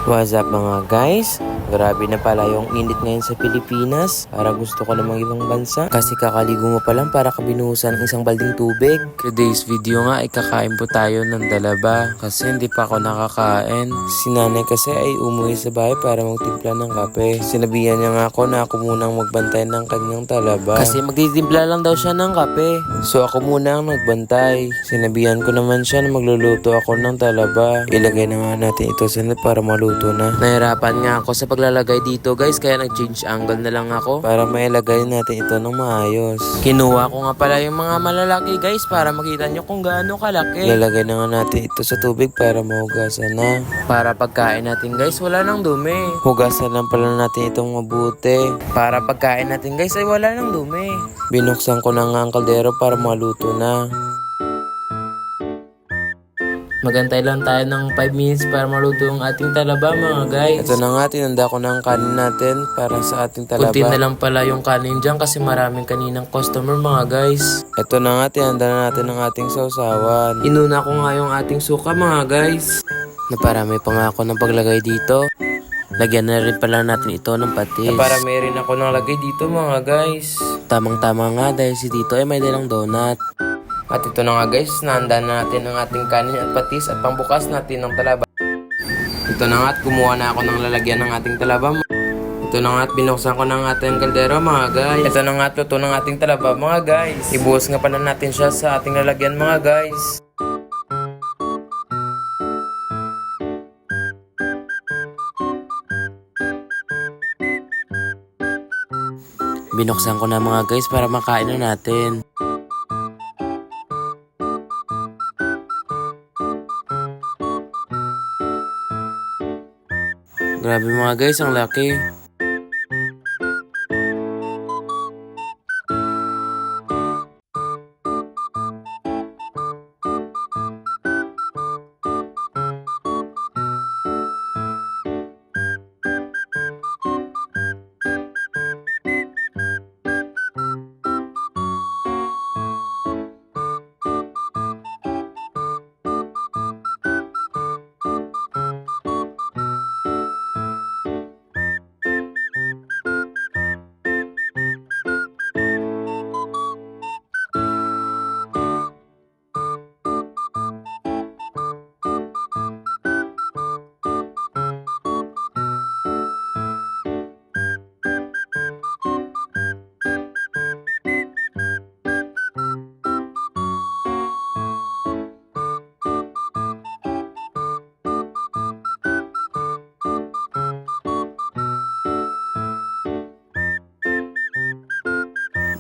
What's up mga guys? Grabe na pala yung init ngayon sa Pilipinas. Para gusto ko namang ibang bansa. Kasi kakaligo mo pa lang para kabinuhusan ng isang balding tubig. Today's video nga ay kakain po tayo ng dalaba. Kasi hindi pa ako nakakain. Si nanay kasi ay umuwi sa bahay para magtimpla ng kape. Sinabihan niya nga ako na ako munang magbantay ng kanyang talaba. Kasi magtitimpla lang daw siya ng kape. So ako muna ang nagbantay. Sinabihan ko naman siya na magluluto ako ng talaba. Ilagay na nga natin ito sa net para maluto na. Nahirapan nga ako sa paglalagay dito guys, kaya nag-change angle na lang ako para mailagay natin ito ng maayos. Kinuha ko nga pala yung mga malalaki guys para makita nyo kung gaano kalaki. Lalagay na nga natin ito sa tubig para mahugasan na. Para pagkain natin guys wala nang dumi. Hugasan lang pala natin itong mabuti. Para pagkain natin guys ay wala nang dumi. Binuksan ko na nga ang kaldero para maluto na. Magantay lang tayo ng 5 minutes para maluto ang ating talaba mga guys. Ito na nga, tinanda ko na ang kanin natin para sa ating talaba. Kunti na lang pala yung kanin dyan kasi maraming kaninang customer mga guys. Ito na nga, tinanda na natin ang ating sausawan. Inuna ko nga yung ating suka mga guys. Naparami pa nga ako ng paglagay dito. Lagyan na rin pala natin ito ng patis. Naparami rin ako ng lagay dito mga guys. Tamang-tama nga dahil si Tito ay may dalang donut. At ito na nga guys, nahanda na natin ang ating kanin at patis at pangbukas natin ng talaba. Ito na nga at kumuha na ako ng lalagyan ng ating talaba. Ito na nga at binuksan ko ng ating kaldero mga guys. Ito na nga at luto ng ating talaba mga guys. Ibuhos nga pala natin siya sa ating lalagyan mga guys. Binuksan ko na mga guys para makain na natin. Grabe mga guys, ang laki.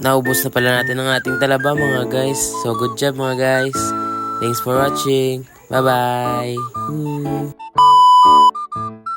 Naubos na pala natin ang ating talaba mga guys. So good job mga guys. Thanks for watching. Bye bye.